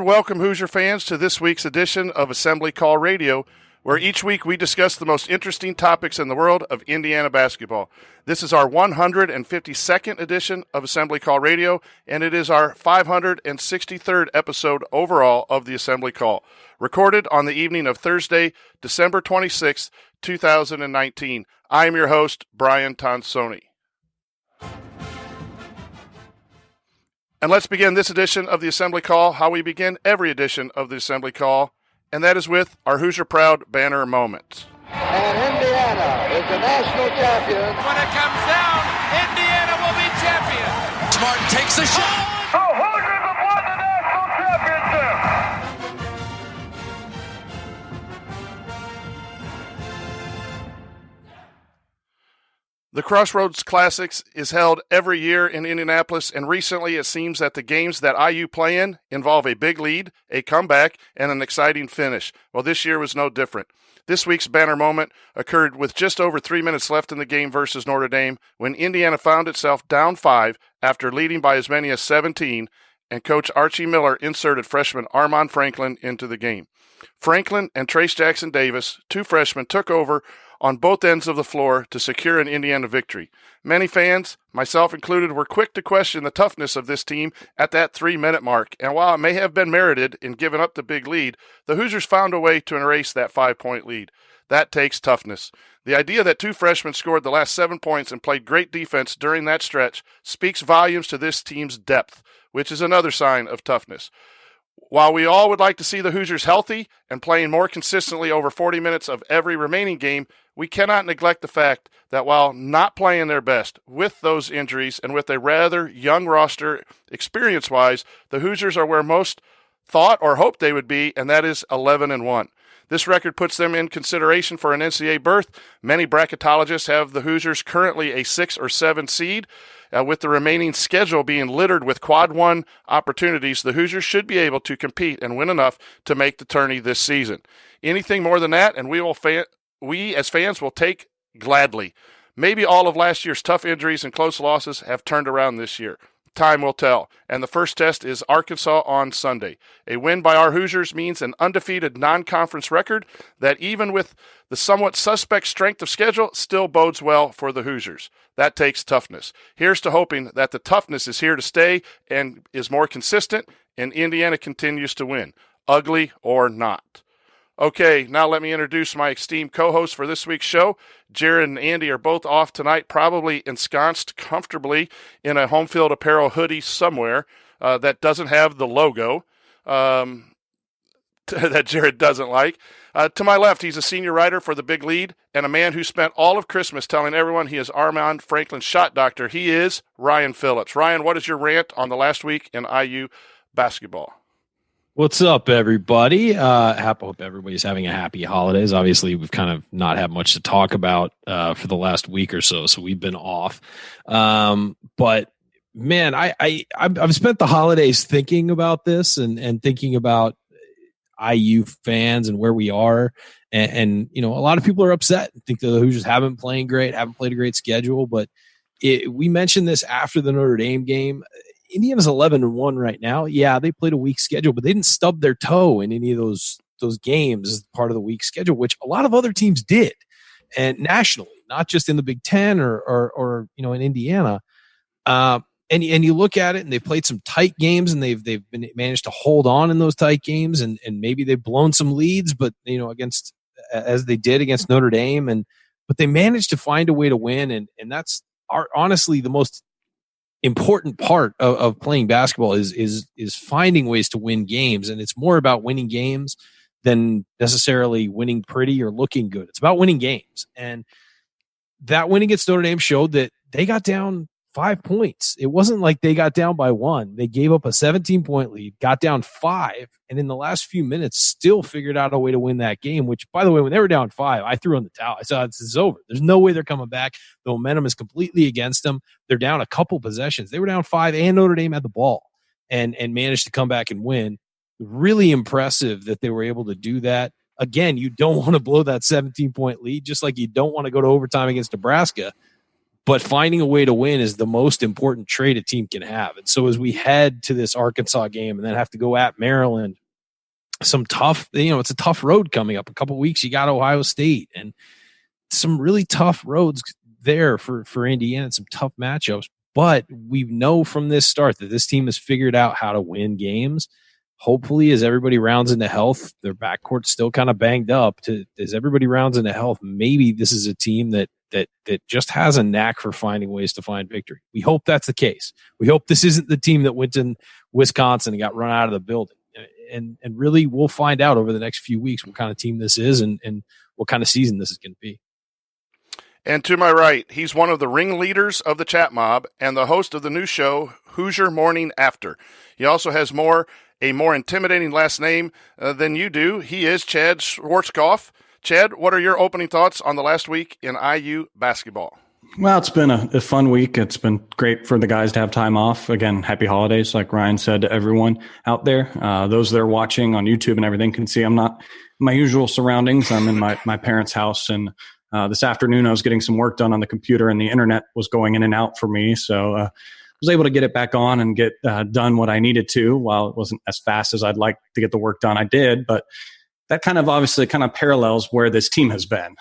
And welcome, Hoosier fans, to this week's edition of Assembly Call Radio, where each week we discuss the most interesting topics in the world of Indiana basketball. This is our 152nd edition of Assembly Call Radio, and it is our 563rd episode overall of the Assembly Call, recorded on the evening of Thursday, December 26th, 2019. I am your host, Brian Tonsoni. And let's begin this edition of the Assembly Call how we begin every edition of the Assembly Call, and that is with our Hoosier Proud banner moment. And Indiana is the national champion. When it comes down, Indiana will be champion. Smart takes the shot. The Hoosiers have won the national championship. The Crossroads Classics is held every year in Indianapolis, and recently it seems that the games that IU play in involve a big lead, a comeback, and an exciting finish. Well, this year was no different. This week's banner moment occurred with just over 3 minutes left in the game versus Notre Dame when Indiana found itself down 5 after leading by as many as 17, and Coach Archie Miller inserted freshman Armaan Franklin into the game. Franklin and Trace Jackson Davis, two freshmen, took over on both ends of the floor to secure an Indiana victory. Many fans, myself included, were quick to question the toughness of this team at that 3-minute mark, and while it may have been merited in giving up the big lead, the Hoosiers found a way to erase that 5-point lead. That takes toughness. The idea that two freshmen scored the last 7 points and played great defense during that stretch speaks volumes to this team's depth, which is another sign of toughness. While we all would like to see the Hoosiers healthy and playing more consistently over 40 minutes of every remaining game, we cannot neglect the fact that while not playing their best with those injuries and with a rather young roster experience-wise, the Hoosiers are where most thought or hoped they would be, and that is 11-1. This record puts them in consideration for an NCAA berth. Many bracketologists have the Hoosiers currently a 6 or 7 seed. With the remaining schedule being littered with quad 1 opportunities, the Hoosiers should be able to compete and win enough to make the tourney this season. Anything more than that, and we as fans will take gladly. Maybe all of last year's tough injuries and close losses have turned around this year. Time will tell, and the first test is Arkansas on Sunday. A win by our Hoosiers means an undefeated non-conference record that, even with the somewhat suspect strength of schedule, still bodes well for the Hoosiers. That takes toughness. Here's to hoping that the toughness is here to stay and is more consistent, and Indiana continues to win, ugly or not. Okay, now let me introduce my esteemed co-hosts for this week's show. Jared and Andy are both off tonight, probably ensconced comfortably in a home field apparel hoodie somewhere that doesn't have the logo that Jared doesn't like. To my left, he's a senior writer for The Big Lead and a man who spent all of Christmas telling everyone he is Armaan Franklin's shot doctor. He is Ryan Phillips. Ryan, what is your rant on the last week in IU basketball? What's up, everybody? Hope everybody's having a happy holidays. Obviously, we've kind of not had much to talk about for the last week or so we've been off. But man, I've spent the holidays thinking about this and thinking about IU fans and where we are. And you know, a lot of people are upset. Think that the Hoosiers haven't played a great schedule. But we mentioned this after the Notre Dame game. Indiana's 11-1 right now. Yeah, they played a weak schedule, but they didn't stub their toe in any of those games as part of the weak schedule, which a lot of other teams did, and nationally, not just in the Big Ten or you know, in Indiana. And you look at it, and they've played some tight games, and they've been managed to hold on in those tight games, and maybe they've blown some leads, but you know, as they did against Notre Dame, but they managed to find a way to win, and that's honestly the most important part of playing basketball is finding ways to win games. And it's more about winning games than necessarily winning pretty or looking good. It's about winning games. And that win against Notre Dame showed that they got down 5 points. It wasn't like they got down by 1. They gave up a 17-point lead, got down 5, and in the last few minutes still figured out a way to win that game, which, by the way, when they were down 5, I threw in the towel. I said, this is over. There's no way they're coming back. The momentum is completely against them. They're down a couple possessions. They were down 5, and Notre Dame had the ball and managed to come back and win. Really impressive that they were able to do that. Again, you don't want to blow that 17-point lead, just like you don't want to go to overtime against Nebraska. but finding a way to win is the most important trait a team can have. And so as we head to this Arkansas game and then have to go at Maryland, some tough, it's a tough road coming up. A couple of weeks, you got Ohio State and some really tough roads there for Indiana, some tough matchups. But we know from this start that this team has figured out how to win games. Hopefully, as everybody rounds into health, their backcourt's still kind of banged up. As everybody rounds into health, maybe this is a team that just has a knack for finding ways to find victory. We hope that's the case. We hope this isn't the team that went in Wisconsin and got run out of the building. And really, we'll find out over the next few weeks what kind of team this is and what kind of season this is going to be. And to my right, he's one of the ringleaders of the Chatmob and the host of the new show, Hoosier Morning After. He also has a more intimidating last name than you do. He is Chad Schwarzkopf. Chad, what are your opening thoughts on the last week in IU basketball? Well, it's been a fun week. It's been great for the guys to have time off. Again, happy holidays, like Ryan said to everyone out there. Those that are watching on YouTube and everything can see I'm not in my usual surroundings. I'm in my parents' house, and this afternoon I was getting some work done on the computer, and the internet was going in and out for me. So I was able to get it back on and get done what I needed to. While it wasn't as fast as I'd like to get the work done, I did. But that kind of obviously kind of parallels where this team has been.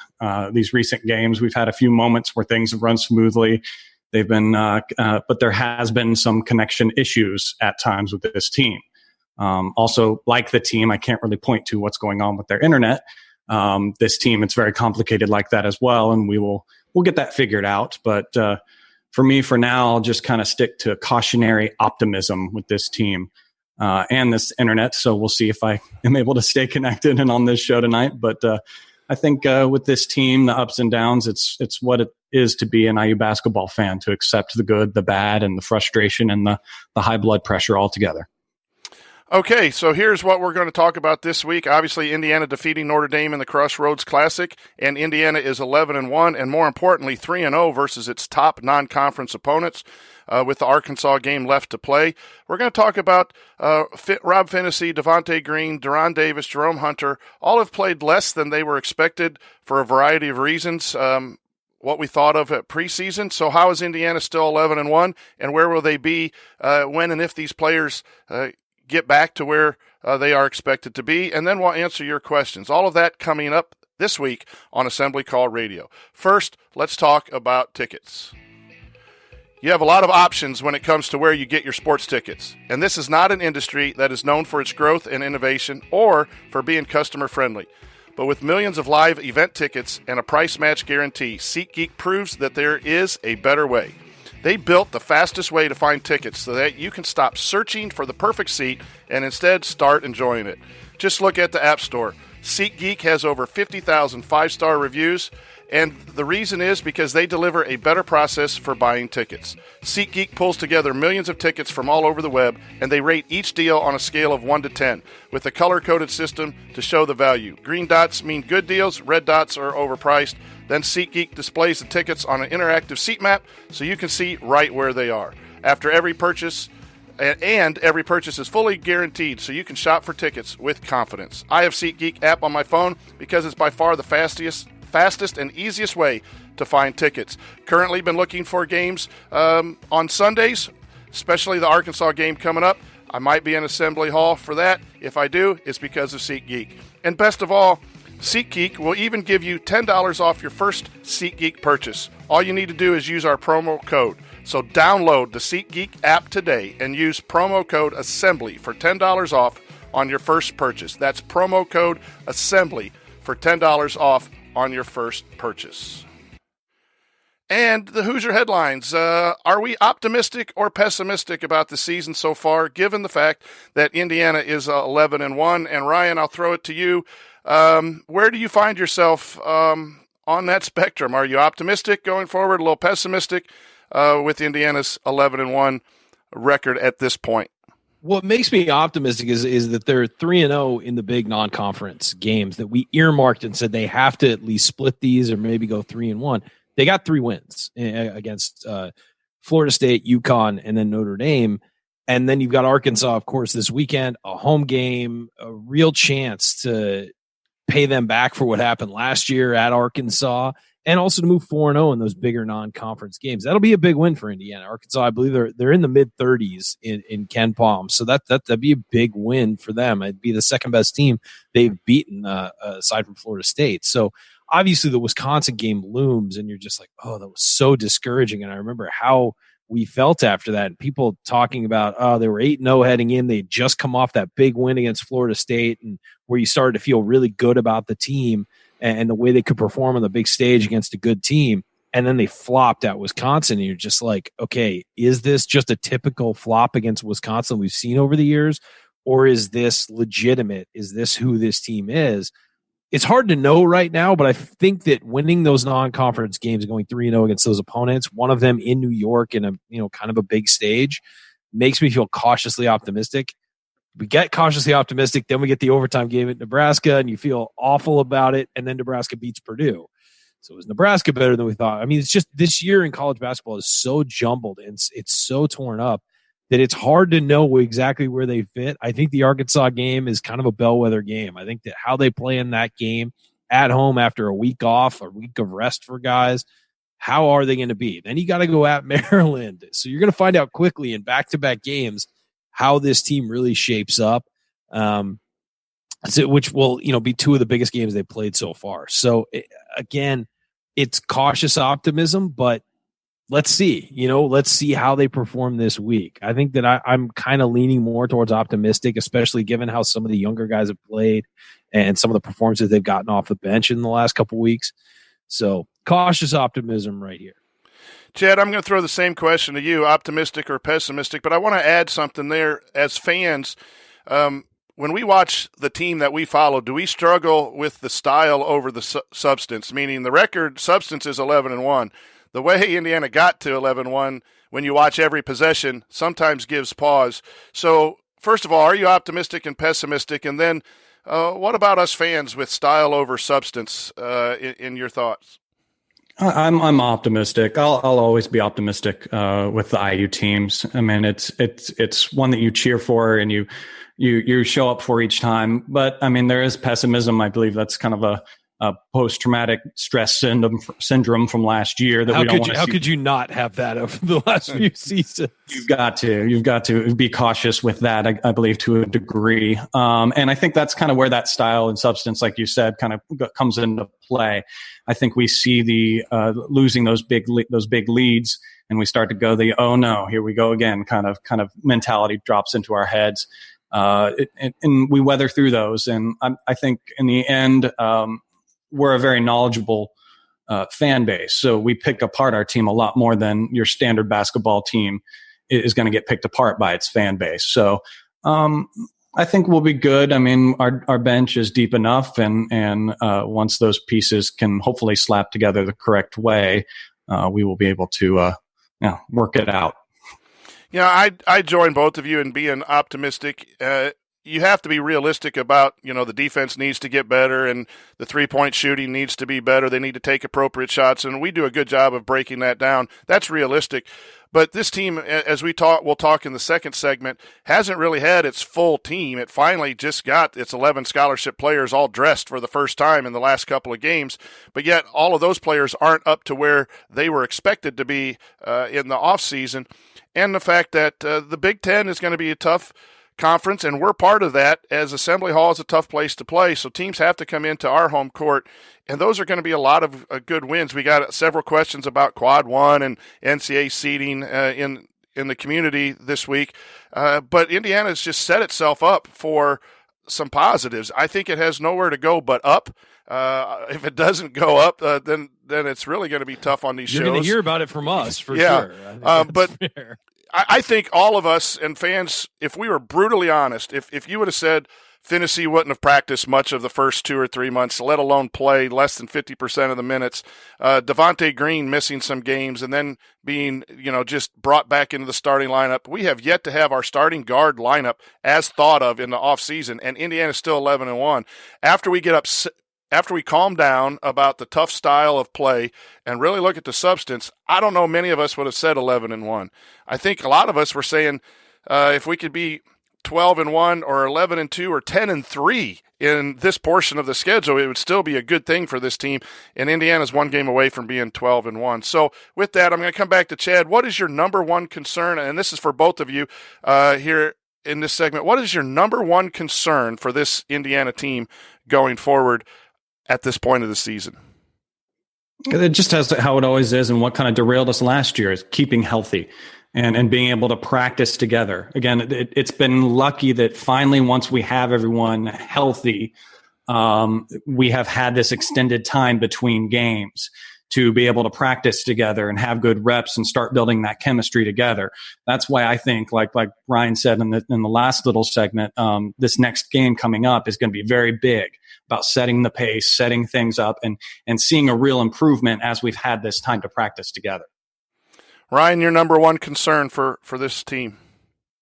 These recent games, we've had a few moments where things have run smoothly. They've been, but there has been some connection issues at times with this team. Also, like the team, I can't really point to what's going on with their internet. This team, it's very complicated like that as well, and we'll get that figured out. But for me, for now, I'll just kind of stick to cautionary optimism with this team. And this internet. So we'll see if I am able to stay connected and on this show tonight. But I think with this team, the ups and downs, it's what it is to be an IU basketball fan, to accept the good, the bad, and the frustration and the high blood pressure all together. Okay, so here's what we're going to talk about this week. Obviously, Indiana defeating Notre Dame in the Crossroads Classic, and Indiana is 11-1, and more importantly, 3-0 versus its top non-conference opponents. With the Arkansas game left to play, we're going to talk about Rob Finney, Devontae Green, Deron Davis, Jerome Hunter. All have played less than they were expected for a variety of reasons. What we thought of at preseason. So how is Indiana still 11-1, and where will they be when and if these players get back to where they are expected to be? And then we'll answer your questions. All of that coming up this week on Assembly Call Radio. First, let's talk about tickets. You have a lot of options when it comes to where you get your sports tickets, and this is not an industry that is known for its growth and innovation or for being customer friendly. But with millions of live event tickets and a price match guarantee, SeatGeek proves that there is a better way. They built the fastest way to find tickets so that you can stop searching for the perfect seat and instead start enjoying it. Just look at the App Store. SeatGeek has over 50,000 five-star reviews, and the reason is because they deliver a better process for buying tickets. SeatGeek pulls together millions of tickets from all over the web, and they rate each deal on a scale of 1 to 10, with a color-coded system to show the value. Green dots mean good deals, red dots are overpriced. Then SeatGeek displays the tickets on an interactive seat map so you can see right where they are. After every purchase, and every purchase is fully guaranteed, so you can shop for tickets with confidence. I have SeatGeek app on my phone because it's by far the fastest and easiest way to find tickets. Currently been looking for games on Sundays, especially the Arkansas game coming up. I might be in Assembly Hall for that. If I do, it's because of SeatGeek. And best of all, SeatGeek will even give you $10 off your first SeatGeek purchase. All you need to do is use our promo code. So download the SeatGeek app today and use promo code ASSEMBLY for $10 off on your first purchase. That's promo code ASSEMBLY for $10 off on your first purchase. And the Hoosier headlines. Are we optimistic or pessimistic about the season so far, given the fact that Indiana is 11-1? And Ryan, I'll throw it to you. Where do you find yourself on that spectrum? Are you optimistic going forward, a little pessimistic with Indiana's 11-1 record at this point? What makes me optimistic is that they're 3-0 in the big non-conference games that we earmarked and said they have to at least split these or maybe go 3-1. They got 3 wins against Florida State, UConn, and then Notre Dame. And then you've got Arkansas, of course, this weekend, a home game, a real chance to pay them back for what happened last year at Arkansas and also to move 4-0 in those bigger non-conference games. That'll be a big win for Indiana. Arkansas, I believe they're in the mid-30s in Ken Palm, so that'd be a big win for them. It'd be the second best team they've beaten aside from Florida State. So obviously the Wisconsin game looms, and you're just like, oh, that was so discouraging. And I remember how we felt after that, and people talking about, oh, they were 8-0 heading in. They'd just come off that big win against Florida State, and where you started to feel really good about the team and the way they could perform on the big stage against a good team. And then they flopped at Wisconsin, and you're just like, okay, is this just a typical flop against Wisconsin we've seen over the years, or is this legitimate? Is this who this team is? It's hard to know right now, but I think that winning those non-conference games and going 3-0 against those opponents, one of them in New York in a kind of a big stage, makes me feel cautiously optimistic. We get cautiously optimistic, then we get the overtime game at Nebraska, and you feel awful about it, and then Nebraska beats Purdue. So is Nebraska better than we thought? I mean, it's just this year in college basketball is so jumbled and it's so torn up that it's hard to know exactly where they fit. I think the Arkansas game is kind of a bellwether game. I think that how they play in that game at home after a week off, a week of rest for guys, how are they going to be? Then you got to go at Maryland. So you're going to find out quickly in back-to-back games how this team really shapes up, which will be two of the biggest games they've played so far. So, again, it's cautious optimism, but let's see. Let's see how they perform this week. I think that I'm kind of leaning more towards optimistic, especially given how some of the younger guys have played and some of the performances they've gotten off the bench in the last couple of weeks. So cautious optimism right here. Chad, I'm going to throw the same question to you, optimistic or pessimistic, but I want to add something there. As fans, when we watch the team that we follow, do we struggle with the style over the substance? Meaning the record substance is 11-1. The way Indiana got to 11-1, when you watch every possession, sometimes gives pause. So, first of all, are you optimistic and pessimistic? And then, what about us fans with style over substance in your thoughts? I'm optimistic. I'll always be optimistic with the IU teams. I mean, it's one that you cheer for and you show up for each time. But I mean, there is pessimism. I believe that's kind of a post-traumatic stress syndrome from last year that we don't want to see. How could you not have that over the last few seasons? You've got to be cautious with that, I believe, to a degree. And I think that's kind of where that style and substance, like you said, kind of comes into play. I think we see the losing those big leads, and we start to go oh no, here we go again kind of mentality drops into our heads. And we weather through those. And I think in the end, we're a very knowledgeable fan base. So we pick apart our team a lot more than your standard basketball team is going to get picked apart by its fan base. So I think we'll be good. I mean, our bench is deep enough, and once those pieces can hopefully slap together the correct way, we will be able to work it out. Yeah, I join both of you in being optimistic. You have to be realistic about, the defense needs to get better and the three-point shooting needs to be better. They need to take appropriate shots, and we do a good job of breaking that down. That's realistic. But this team, as we'll talk in the second segment, hasn't really had its full team. It finally just got its 11 scholarship players all dressed for the first time in the last couple of games. But yet all of those players aren't up to where they were expected to be in the offseason. And the fact that the Big Ten is going to be a tough conference, and we're part of that, as Assembly Hall is a tough place to play. So teams have to come into our home court, and those are going to be a lot of good wins. We got several questions about Quad 1 and NCAA seeding in the community this week. But Indiana's just set itself up for some positives. I think it has nowhere to go but up. If it doesn't go up, then it's really going to be tough on these shows. You're going to hear about it from us, for sure. But fair. I think all of us and fans, if we were brutally honest, if you would have said Finney wouldn't have practiced much of the first 2 or 3 months, let alone play less than 50% of the minutes, Devontae Green missing some games and then being, just brought back into the starting lineup. We have yet to have our starting guard lineup as thought of in the offseason, and Indiana's still 11-1. After we calm down about the tough style of play and really look at the substance, I don't know many of us would have said 11-1. I think a lot of us were saying if we could be 12-1 or 11-2 or 10-3 in this portion of the schedule, it would still be a good thing for this team. And Indiana's one game away from being 12-1. So with that, I'm going to come back to Chad. What is your number one concern? And this is for both of you here in this segment. What is your number one concern for this Indiana team going forward at this point of the season? It just has how it always is, and what kind of derailed us last year is keeping healthy and being able to practice together. Again, it's been lucky that finally, once we have everyone healthy, we have had this extended time between games to be able to practice together and have good reps and start building that chemistry together. That's why I think, like Ryan said in the last little segment, this next game coming up is going to be very big about setting the pace, setting things up, and seeing a real improvement as we've had this time to practice together. Ryan, your number one concern for this team?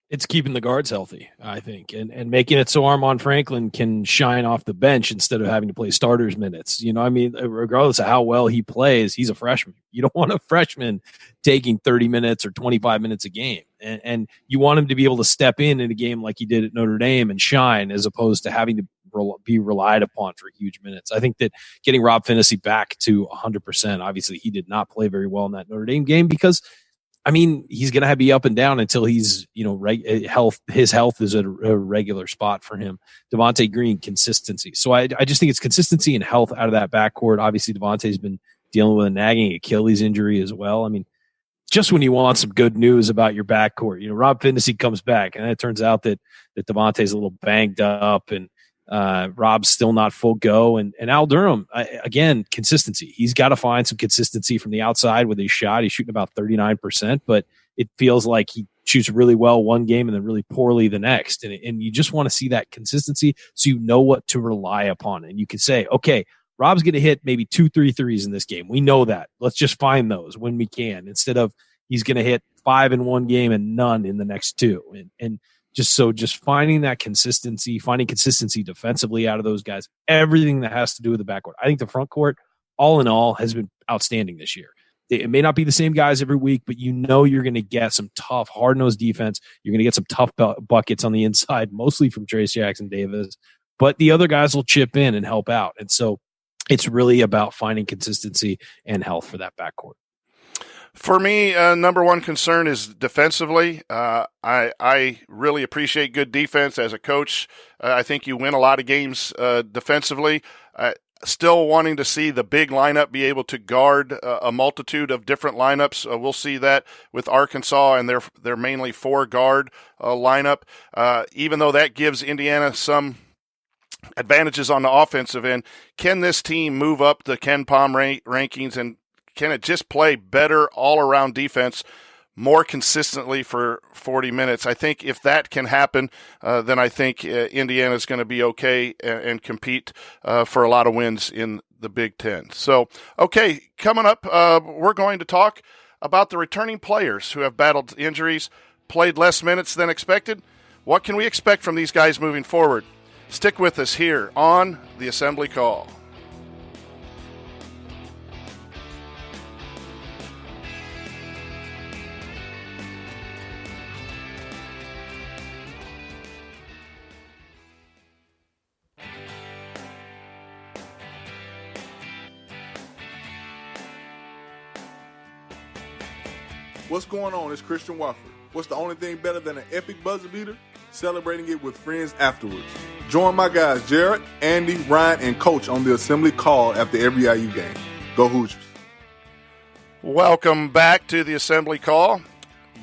It's keeping the guards healthy, I think, and making it so Armand Franklin can shine off the bench instead of having to play starters minutes. You know, I mean, regardless of how well he plays, he's a freshman. You don't want a freshman taking 30 minutes or 25 minutes a game. And you want him to be able to step in a game like he did at Notre Dame and shine, as opposed to having to be relied upon for huge minutes. I think that getting Rob Finney back to 100%, obviously he did not play very well in that Notre Dame game because, I mean, he's going to be up and down until he's, his health is at a regular spot for him. Devontae Green, consistency. So I just think it's consistency and health out of that backcourt. Obviously, Devontae's been dealing with a nagging Achilles injury as well. I mean, just when you want some good news about your backcourt, Rob Finney comes back, and it turns out that Devontae's a little banged up, and Rob's still not full go. And Al Durham, again, consistency. He's got to find some consistency from the outside with his shot. He's shooting about 39%, but it feels like he shoots really well one game and then really poorly the next. And you just want to see that consistency so you know what to rely upon. And you can say, okay, Rob's going to hit maybe 2-3 threes in this game. We know that. Let's just find those when we can, instead of he's going to hit 5 in one game and none in the next 2. And just finding that consistency, finding consistency defensively out of those guys, everything that has to do with the backcourt. I think the front court, all in all, has been outstanding this year. It may not be the same guys every week, but you're going to get some tough, hard-nosed defense. You're going to get some tough buckets on the inside, mostly from Trace Jackson-Davis. But the other guys will chip in and help out. And so it's really about finding consistency and health for that backcourt. For me, number one concern is defensively. I really appreciate good defense as a coach. I think you win a lot of games defensively. Still wanting to see the big lineup be able to guard a multitude of different lineups. We'll see that with Arkansas and their mainly 4-guard lineup. Even though that gives Indiana some advantages on the offensive end, can this team move up the Ken Pom rankings, and can it just play better all-around defense more consistently for 40 minutes? I think if that can happen, then I think Indiana is going to be okay and compete for a lot of wins in the Big Ten. So, okay, coming up, we're going to talk about the returning players who have battled injuries, played less minutes than expected. What can we expect from these guys moving forward? Stick with us here on the Assembly Call. What's going on? It's Christian Wofford. What's the only thing better than an epic buzzer beater? Celebrating it with friends afterwards. Join my guys Jared, Andy, Ryan, and Coach on the Assembly Call after every IU game. Go Hoosiers. Welcome back to the Assembly Call.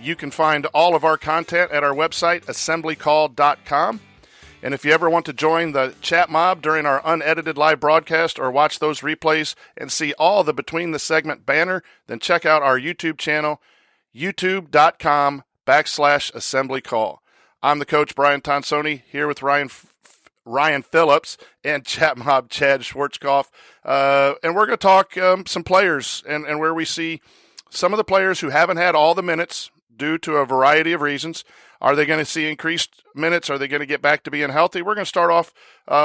You can find all of our content at our website, assemblycall.com. And if you ever want to join the Chatmob during our unedited live broadcast or watch those replays and see all the Between the Segment banner, then check out our YouTube channel, youtube.com/assemblycall. I'm the coach, Brian Tonsoni, here with Ryan Phillips and Chatmob Chad Schwarzkopf. And we're going to talk some players and where we see some of the players who haven't had all the minutes due to a variety of reasons. Are they going to see increased minutes? Are they going to get back to being healthy? We're going to start off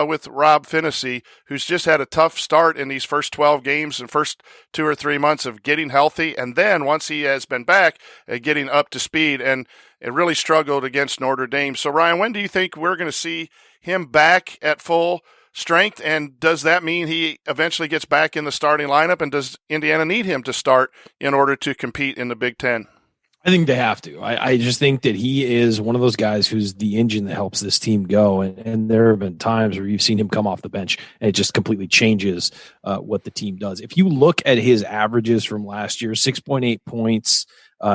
with Rob Finney, who's just had a tough start in these first 12 games and first 2 or 3 months of getting healthy. And then once he has been back, getting up to speed, and it really struggled against Notre Dame. So, Ryan, when do you think we're going to see him back at full strength, and does that mean he eventually gets back in the starting lineup, and does Indiana need him to start in order to compete in the Big Ten? I think they have to. I just think that he is one of those guys who's the engine that helps this team go. And there have been times where you've seen him come off the bench and it just completely changes what the team does. If you look at his averages from last year, 6.8 points.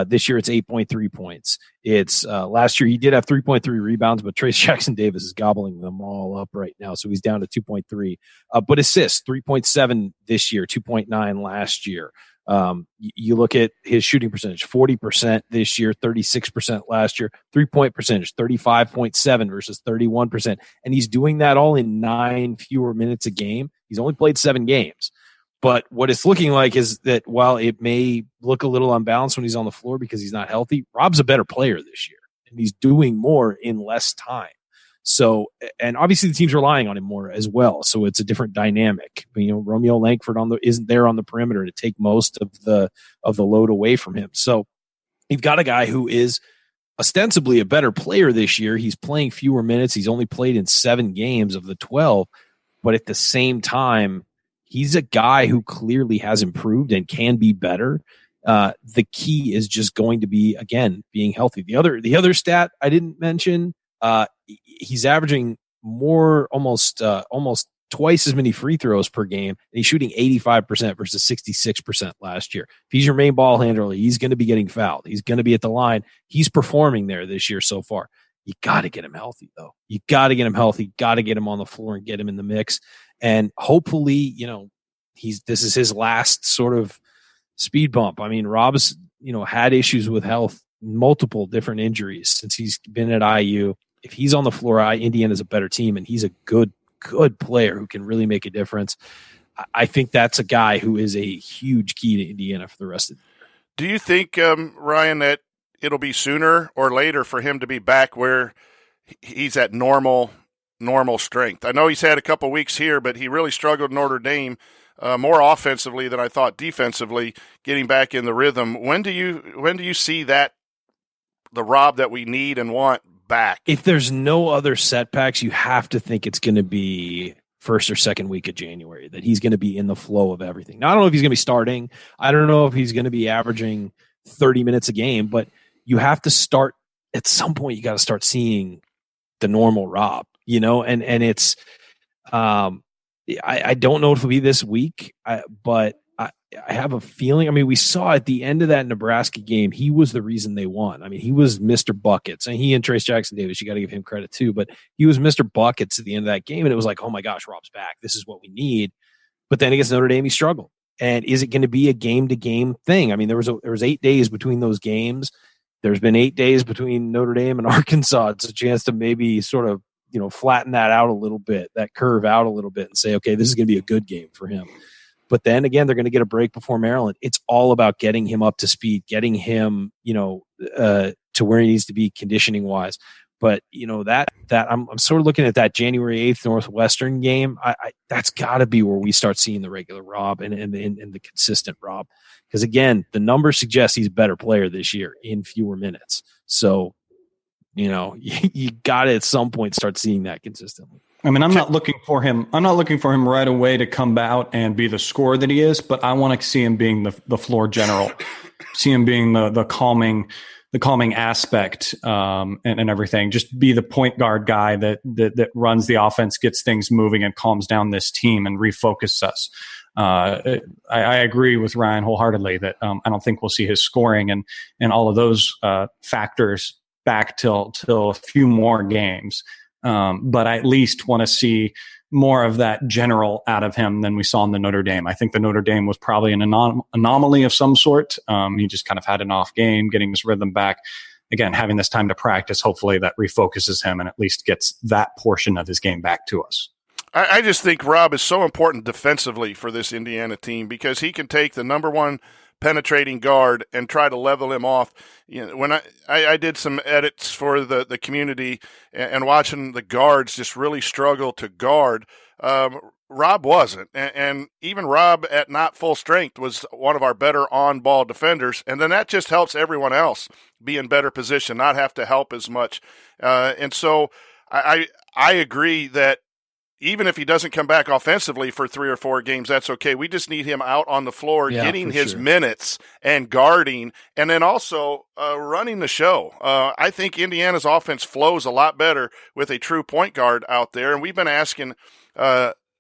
This year it's 8.3 points. It's last year he did have 3.3 rebounds, but Trace Jackson Davis is gobbling them all up right now. So he's down to 2.3. But assists, 3.7 this year, 2.9 last year. You look at his shooting percentage, 40% this year, 36% last year, 3-point percentage, 35.7 versus 31%. And he's doing that all in 9 fewer minutes a game. He's only played 7 games. But what it's looking like is that while it may look a little unbalanced when he's on the floor because he's not healthy, Rob's a better player this year, and he's doing more in less time. So, and obviously the team's relying on him more as well. So it's a different dynamic. Romeo Langford isn't there on the perimeter to take most of the load away from him. So you've got a guy who is ostensibly a better player this year. He's playing fewer minutes. He's only played in 7 games of the 12, but at the same time, he's a guy who clearly has improved and can be better. The key is just going to be, again, being healthy. The other stat I didn't mention, he's averaging almost twice as many free throws per game. And he's shooting 85% versus 66% last year. If he's your main ball handler, he's going to be getting fouled. He's going to be at the line. He's performing there this year so far. You got to get him healthy, though. You got to get him healthy. Got to get him on the floor and get him in the mix. And hopefully, this is his last sort of speed bump. I mean, Rob's, had issues with health, multiple different injuries since he's been at IU. If he's on the floor, Indiana's a better team, and he's a good player who can really make a difference. I think that's a guy who is a huge key to Indiana for the rest of the year. Do you think, Ryan, that it'll be sooner or later for him to be back where he's at normal strength? I know he's had a couple weeks here, but he really struggled in Notre Dame more offensively than I thought defensively, getting back in the rhythm. When do you see that the Rob that we need and want back? If there's no other setbacks, you have to think it's going to be first or second week of January, that he's going to be in the flow of everything. Now, I don't know if he's going to be starting. I don't know if he's going to be averaging 30 minutes a game, but you have to start at some point. You got to start seeing the normal Rob, and it's, I don't know if it'll be this week, but I have a feeling. I mean, we saw at the end of that Nebraska game, he was the reason they won. I mean, he was Mr. Buckets, and he and Trace Jackson Davis, you got to give him credit too, but he was Mr. Buckets at the end of that game. And it was like, oh my gosh, Rob's back. This is what we need. But then against Notre Dame, he struggled. And is it going to be a game to game thing? I mean, there was 8 days between those games. There's been 8 days between Notre Dame and Arkansas. It's a chance to maybe sort of, flatten that out a little bit, that curve out a little bit, and say, okay, this is going to be a good game for him. But then again, they're going to get a break before Maryland. It's all about getting him up to speed, getting him, to where he needs to be conditioning wise. But that I'm sort of looking at that January 8th Northwestern game. That's got to be where we start seeing the regular Rob and the consistent Rob, because again, the numbers suggest he's a better player this year in fewer minutes. So you got to at some point start seeing that consistently. I mean, I'm not looking for him right away to come out and be the scorer that he is, but I want to see him being the floor general, see him being the calming aspect, and everything. Just be the point guard guy that runs the offense, gets things moving, and calms down this team and refocuses us. I agree with Ryan wholeheartedly that I don't think we'll see his scoring and all of those factors back till a few more games. But I at least want to see more of that general out of him than we saw in the Notre Dame. I think the Notre Dame was probably an anomaly of some sort. He just kind of had an off game, getting his rhythm back. Again, having this time to practice, hopefully that refocuses him and at least gets that portion of his game back to us. I just think Rob is so important defensively for this Indiana team, because he can take the number one penetrating guard and try to level him off. When I did some edits for the community and watching the guards just really struggle to guard, Rob wasn't. And even Rob at not full strength was one of our better on-ball defenders. And then that just helps everyone else be in better position, not have to help as much. And so I agree that even if he doesn't come back offensively for 3 or 4 games, that's okay. We just need him out on the floor, getting his minutes and guarding, and then also running the show. I think Indiana's offense flows a lot better with a true point guard out there, and we've been asking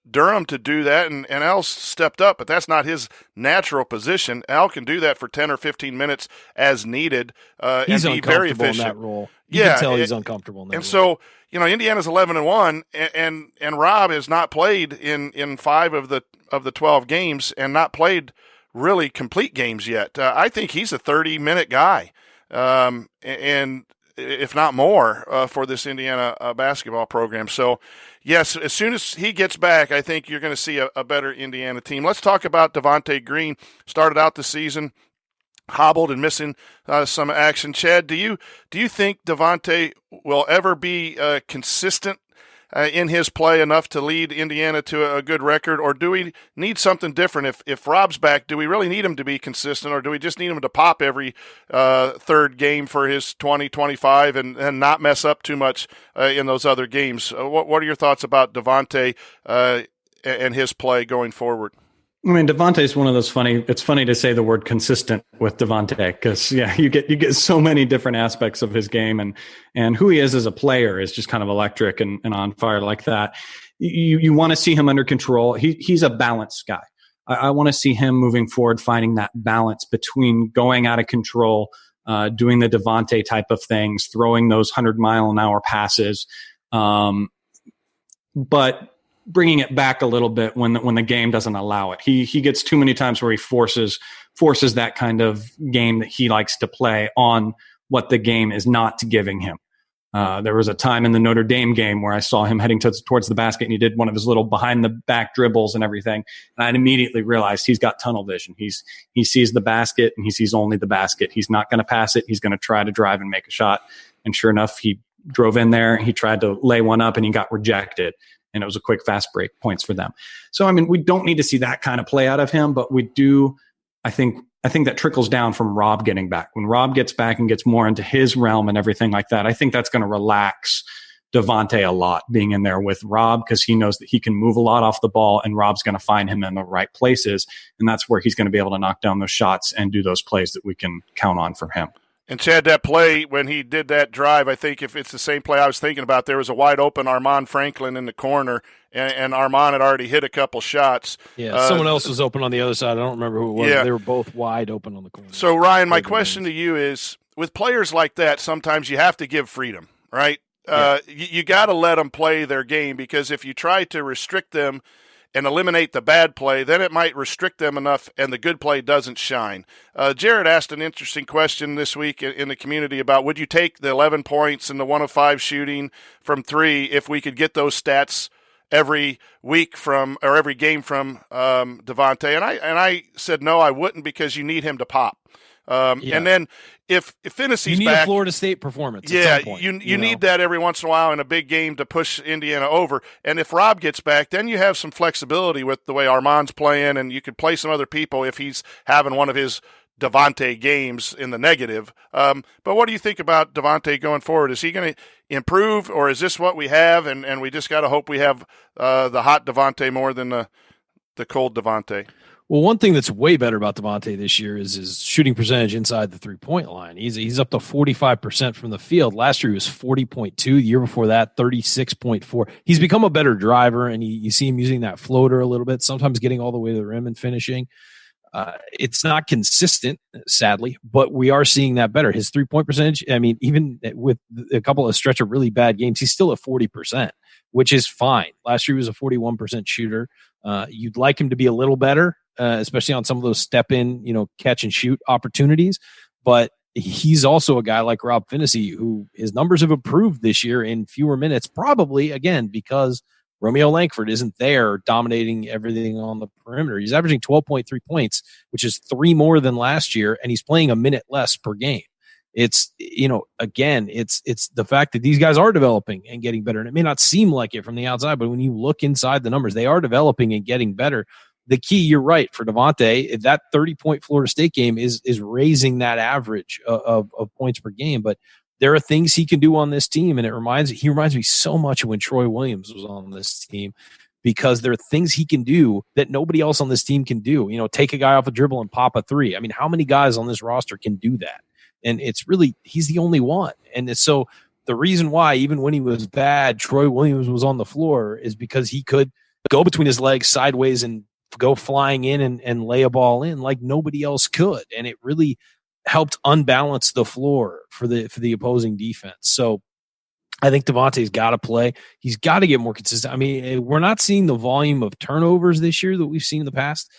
Durham to do that, and Al's stepped up, but that's not his natural position. Al can do that for 10 or 15 minutes as needed he's and be very efficient. in that role. You can tell he's uncomfortable in that role. So, Indiana's 11-1, and Rob has not played in 5 of the 12 games and not played really complete games yet. I think he's a 30-minute guy, and if not more, for this Indiana basketball program. So, yes, as soon as he gets back, I think you're going to see a better Indiana team. Let's talk about Devontae Green. Started out the season hobbled and missing some action. Chad, do you think Devontae will ever be consistent in his play enough to lead Indiana to a good record, or do we need something different? If Rob's back, do we really need him to be consistent, or do we just need him to pop every third game for his 20, 25 and not mess up too much in those other games? What are your thoughts about Devontae and his play going forward? I mean, Devontae's one of those it's funny to say the word consistent with Devontae because, you get so many different aspects of his game and who he is as a player is just kind of electric and on fire like that. You want to see him under control. He's a balanced guy. I want to see him moving forward, finding that balance between going out of control, doing the Devontae type of things, throwing those 100-mile-an-hour passes, but bringing it back a little bit when the game doesn't allow it. He gets too many times where he forces that kind of game that he likes to play on what the game is not giving him. There was a time in the Notre Dame game where I saw him heading towards the basket and he did one of his little behind the back dribbles and everything. And I immediately realized he's got tunnel vision. He sees the basket and he sees only the basket. He's not going to pass it. He's going to try to drive and make a shot. And sure enough, he drove in there. He tried to lay one up and he got rejected. And it was a quick fast break points for them. So, I mean, we don't need to see that kind of play out of him, but we do. I think that trickles down from Rob getting back. When Rob gets back and gets more into his realm and everything like that, I think that's going to relax Devontae a lot being in there with Rob because he knows that he can move a lot off the ball and Rob's going to find him in the right places. And that's where he's going to be able to knock down those shots and do those plays that we can count on from him. And Chad, that play, when he did that drive, I think if it's the same play I was thinking about, there was a wide open Armand Franklin in the corner, and Armand had already hit a couple shots. Yeah, someone else was open on the other side. I don't remember who it was. Yeah. They were both wide open on the corner. So, Ryan, my question to you is, with players like that, sometimes you have to give freedom, right? Yeah. You got to let them play their game, because if you try to restrict them and eliminate the bad play, then it might restrict them enough and the good play doesn't shine. Jared asked an interesting question this week in the community about, would you take the 11 points and the 1 of 5 shooting from 3 if we could get those stats every week or every game from Devontae? And I said no, I wouldn't, because you need him to pop. And then if Finney's you need back, a Florida State performance. Yeah, at some point, you need that every once in a while in a big game to push Indiana over. And if Rob gets back, then you have some flexibility with the way Armand's playing, and you could play some other people if he's having one of his Devontae games in the negative. But what do you think about Devontae going forward? Is he going to improve, or is this what we have, and we just got to hope we have the hot Devontae more than the cold Devontae? Well, one thing that's way better about Devontae this year is his shooting percentage inside the three-point line. He's up to 45% from the field. Last year he was 40.2. The year before that, 36.4. He's become a better driver, and you see him using that floater a little bit, sometimes getting all the way to the rim and finishing. It's not consistent, sadly, but we are seeing that better. His three-point percentage, I mean, even with a couple of stretch of really bad games, he's still at 40%, which is fine. Last year he was a 41% shooter. You'd like him to be a little better, especially on some of those step-in, catch and shoot opportunities. But he's also a guy like Rob Finney, who his numbers have improved this year in fewer minutes, probably, again, because Romeo Langford isn't there dominating everything on the perimeter. He's averaging 12.3 points, which is 3 more than last year, and he's playing a minute less per game. It's, again, it's the fact that these guys are developing and getting better. And it may not seem like it from the outside, but when you look inside the numbers, they are developing and getting better. The key, you're right, for Devontae, that 30-point Florida State game is raising that average of points per game. But there are things he can do on this team. And he reminds me so much of when Troy Williams was on this team, because there are things he can do that nobody else on this team can do. Take a guy off a dribble and pop a three. I mean, how many guys on this roster can do that? And he's the only one. And so the reason why, even when he was bad, Troy Williams was on the floor is because he could go between his legs sideways and go flying in and lay a ball in like nobody else could. And it really helped unbalance the floor for the opposing defense. So I think Devontae's got to play. He's got to get more consistent. I mean, we're not seeing the volume of turnovers this year that we've seen in the past.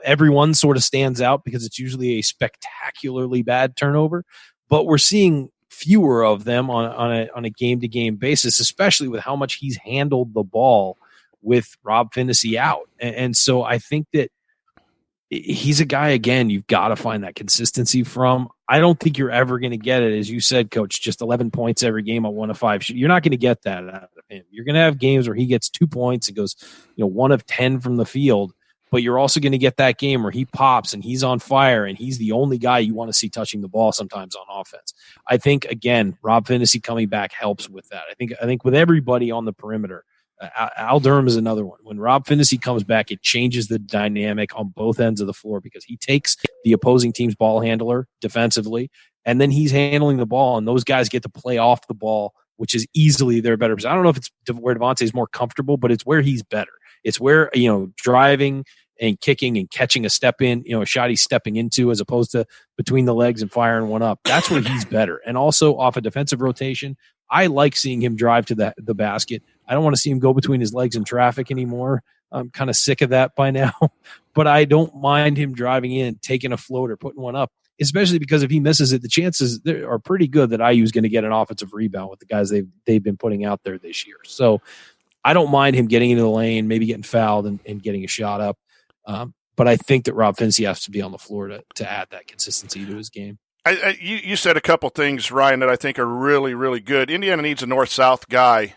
Everyone sort of stands out because it's usually a spectacularly bad turnover, but we're seeing fewer of them on a game-to-game basis, especially with how much he's handled the ball with Rob Phinisee out. And so I think that he's a guy, again, you've got to find that consistency from. I don't think you're ever going to get it, as you said, Coach, just 11 points every game on 1 of 5. You're not going to get that out of him. You're going to have games where he gets 2 points and goes 1 of 10 from the field, but you're also going to get that game where he pops and he's on fire and he's the only guy you want to see touching the ball sometimes on offense. I think, again, Rob Phinisee coming back helps with that. I think with everybody on the perimeter, Al Durham is another one. When Rob Phinisee comes back, it changes the dynamic on both ends of the floor because he takes the opposing team's ball handler defensively, and then he's handling the ball, and those guys get to play off the ball, which is easily their better position. I don't know if it's where Devontae is more comfortable, but it's where he's better. It's where, driving and kicking and catching a step in, a shot he's stepping into as opposed to between the legs and firing one up. That's where he's better. And also off a defensive rotation, I like seeing him drive to the basket. I don't want to see him go between his legs in traffic anymore. I'm kind of sick of that by now. But I don't mind him driving in, taking a floater, putting one up, especially because if he misses it, the chances are pretty good that IU is going to get an offensive rebound with the guys they've been putting out there this year. So I don't mind him getting into the lane, maybe getting fouled and getting a shot up. But I think that Rob Phinisee has to be on the floor to add that consistency to his game. You said a couple things, Ryan, that I think are really, really good. Indiana needs a north-south guy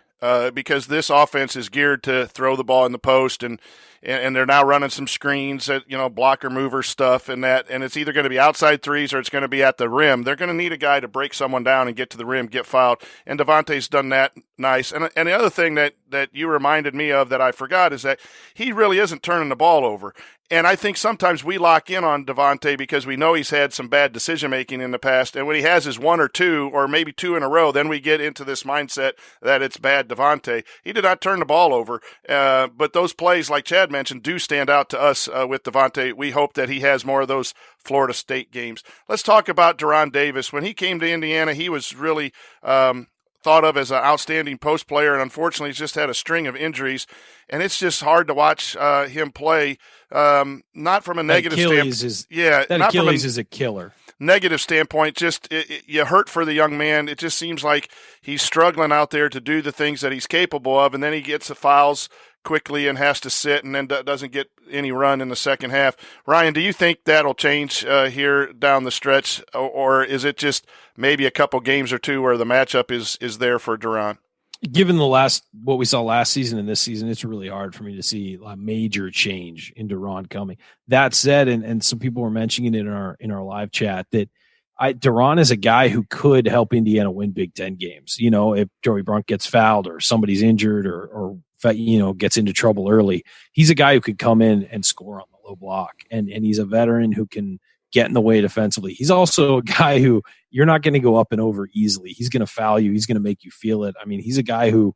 because this offense is geared to throw the ball in the post, and they're now running some screens, blocker mover stuff, and it's either going to be outside threes or it's going to be at the rim. They're going to need a guy to break someone down and get to the rim, get fouled, and Devontae's done that nice. And the other thing that you reminded me of that I forgot is that he really isn't turning the ball over. And I think sometimes we lock in on Devontae because we know he's had some bad decision-making in the past. And when he has his 1 or 2 or maybe 2 in a row, then we get into this mindset that it's bad Devontae. He did not turn the ball over. But those plays, like Chad mentioned, do stand out to us with Devontae. We hope that he has more of those Florida State games. Let's talk about De'Ron Davis. When he came to Indiana, he was really thought of as an outstanding post player, and unfortunately he's just had a string of injuries, and it's just hard to watch him play, not from a negative standpoint. That Achilles is a killer. Negative standpoint, just you hurt for the young man. It just seems like he's struggling out there to do the things that he's capable of, and then he gets the fouls quickly and has to sit and then doesn't get any run in the second half. Ryan, do you think that'll change here down the stretch, or is it just maybe a couple games or two where the matchup is there for De'Ron? Given what we saw last season and this season, it's really hard for me to see a major change in De'Ron coming. That said, and some people were mentioning it in our live chat, that De'Ron is a guy who could help Indiana win Big Ten games. If Joey Brunk gets fouled or somebody's injured or gets into trouble early, he's a guy who could come in and score on the low block. And he's a veteran who can get in the way defensively. He's also a guy who you're not going to go up and over easily. He's going to foul you. He's going to make you feel it. I mean, he's a guy who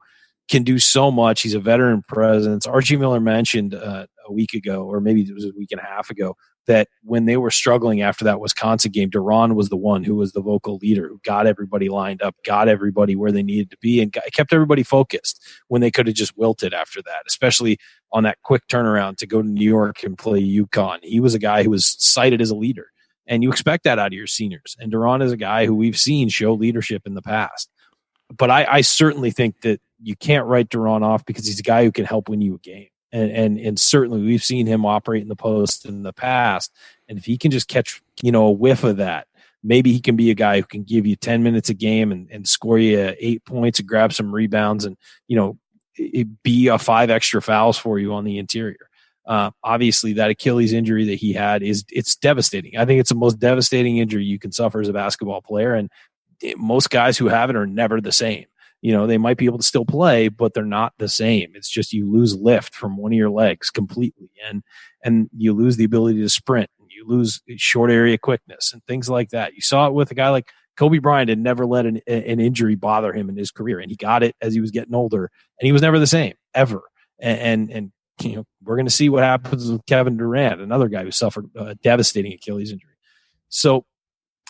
can do so much. He's a veteran presence. Archie Miller mentioned a week ago, or maybe it was a week and a half ago, that when they were struggling after that Wisconsin game, De'Ron was the one who was the vocal leader, who got everybody lined up, got everybody where they needed to be, and kept everybody focused when they could have just wilted after that, especially on that quick turnaround to go to New York and play UConn. He was a guy who was cited as a leader, and you expect that out of your seniors. And De'Ron is a guy who we've seen show leadership in the past. But I certainly think that you can't write De'Ron off because he's a guy who can help win you a game. And certainly we've seen him operate in the post in the past. And if he can just catch, a whiff of that, maybe he can be a guy who can give you 10 minutes a game and score you 8 points and grab some rebounds and, be a 5 extra fouls for you on the interior. Obviously that Achilles injury that he had it's devastating. I think it's the most devastating injury you can suffer as a basketball player. And most guys who have it are never the same. They might be able to still play, but they're not the same. It's just you lose lift from one of your legs completely, and you lose the ability to sprint. You lose short area quickness and things like that. You saw it with a guy like Kobe Bryant had never let an injury bother him in his career, and he got it as he was getting older, and he was never the same ever. And we're going to see what happens with Kevin Durant, another guy who suffered a devastating Achilles injury. So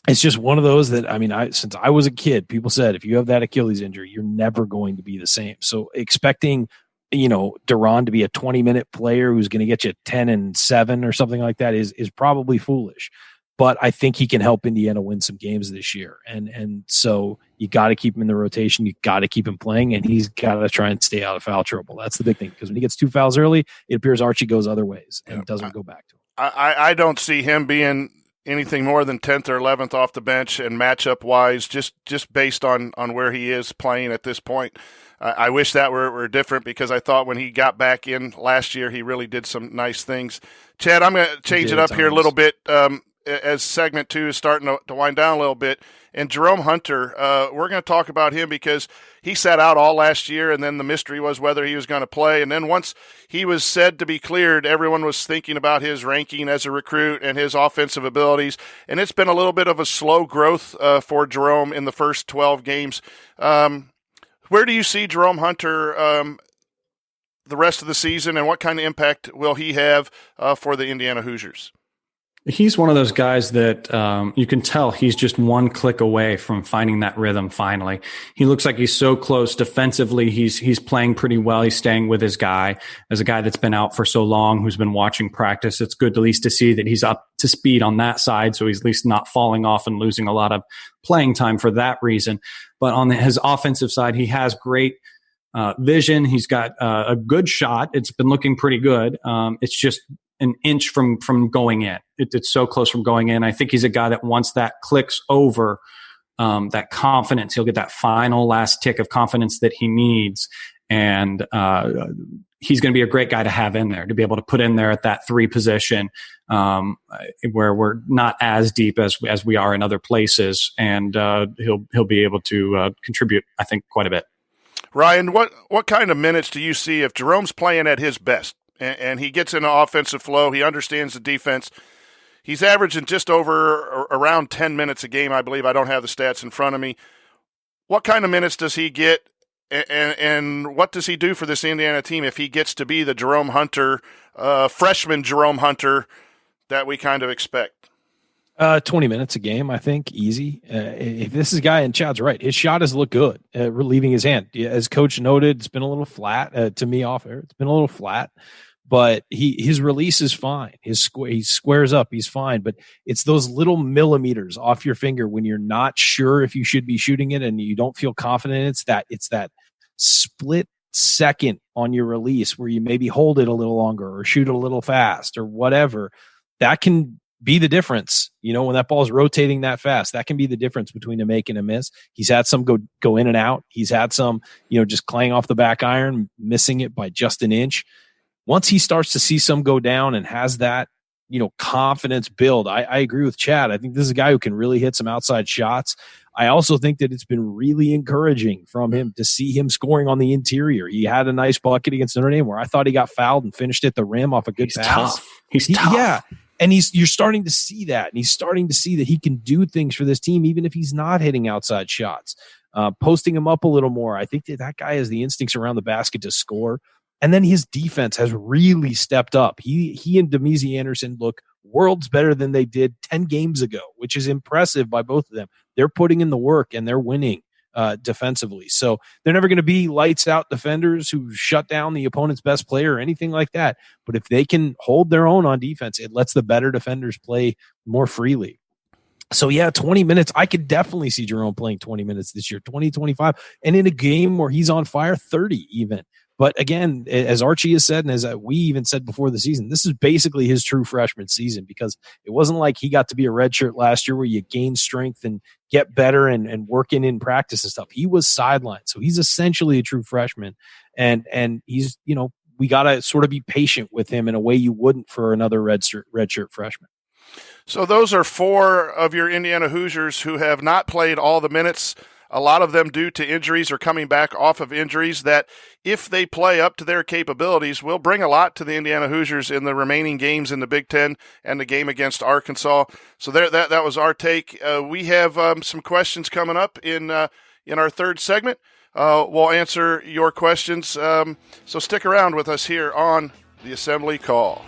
it's just one of those that, since I was a kid, people said, if you have that Achilles injury, you're never going to be the same. So expecting, Duran to be a 20-minute player who's going to get you 10-7 or something like that is probably foolish. But I think he can help Indiana win some games this year. And so you got to keep him in the rotation. You got to keep him playing, and he's got to try and stay out of foul trouble. That's the big thing, because when he gets 2 fouls early, it appears Archie goes other ways and doesn't go back to him. I don't see him being anything more than 10th or 11th off the bench, and matchup wise, just based on where he is playing at this point. I wish that were different, because I thought when he got back in last year, he really did some nice things. Chad, I'm going to change it up here a little bit as segment 2 is starting to wind down a little bit. And Jerome Hunter, we're going to talk about him because he sat out all last year, and then the mystery was whether he was going to play. And then once he was said to be cleared, everyone was thinking about his ranking as a recruit and his offensive abilities. And it's been a little bit of a slow growth for Jerome in the first 12 games. Where do you see Jerome Hunter the rest of the season, and what kind of impact will he have for the Indiana Hoosiers? He's one of those guys that you can tell he's just one click away from finding that rhythm finally. He looks like he's so close defensively. He's playing pretty well. He's staying with his guy. As a guy that's been out for so long, who's been watching practice, it's good at least to see that he's up to speed on that side, so he's at least not falling off and losing a lot of playing time for that reason. But on his offensive side, he has great vision. He's got a good shot. It's been looking pretty good. It's just an inch from going in. It's so close from going in. I think he's a guy that once that clicks over, that confidence, he'll get that final last tick of confidence that he needs. And he's going to be a great guy to have in there, to be able to put in there at that 3 position, where we're not as deep as we are in other places. And he'll be able to contribute, I think, quite a bit. Ryan, what kind of minutes do you see if Jerome's playing at his best? And he gets in an offensive flow. He understands the defense. He's averaging just around 10 minutes a game, I believe. I don't have the stats in front of me. What kind of minutes does he get, and what does he do for this Indiana team if he gets to be the Jerome Hunter, freshman Jerome Hunter that we kind of expect? 20 minutes a game, I think, easy. If this is a guy, and Chad's right, his shot has looked good, relieving his hand. As Coach noted, it's been a little flat to me off air. It's been a little flat. But his release is fine. He squares up. He's fine. But it's those little millimeters off your finger when you're not sure if you should be shooting it and you don't feel confident. It's that split second on your release where you maybe hold it a little longer or shoot it a little fast or whatever. That can be the difference. When that ball is rotating that fast, that can be the difference between a make and a miss. He's had some go in and out. He's had some, just clang off the back iron, missing it by just an inch. Once he starts to see some go down and has that, confidence build, I agree with Chad. I think this is a guy who can really hit some outside shots. I also think that it's been really encouraging from him to see him scoring on the interior. He had a nice bucket against Notre Dame where I thought he got fouled and finished at the rim off a good pass. He's tough. Yeah. And you're starting to see that. And he's starting to see that he can do things for this team, even if he's not hitting outside shots. Posting him up a little more. I think that guy has the instincts around the basket to score. And then his defense has really stepped up. He and Demezy Anderson look worlds better than they did 10 games ago, which is impressive by both of them. They're putting in the work and they're winning defensively. So they're never going to be lights out defenders who shut down the opponent's best player or anything like that. But if they can hold their own on defense, it lets the better defenders play more freely. So, 20 minutes. I could definitely see Jerome playing 20 minutes this year, 20, 25. And in a game where he's on fire, 30 even. But again, as Archie has said, and as we even said before the season, this is basically his true freshman season because it wasn't like he got to be a redshirt last year where you gain strength and get better and working in practice and stuff. He was sidelined. So he's essentially a true freshman. And he's, we got to sort of be patient with him in a way you wouldn't for another redshirt freshman. So those are 4 of your Indiana Hoosiers who have not played all the minutes, a lot of them due to injuries or coming back off of injuries that, if they play up to their capabilities, will bring a lot to the Indiana Hoosiers in the remaining games in the Big Ten and the game against Arkansas. So that was our take. We have some questions coming up in our third segment. We'll answer your questions. So stick around with us here on the Assembly Call.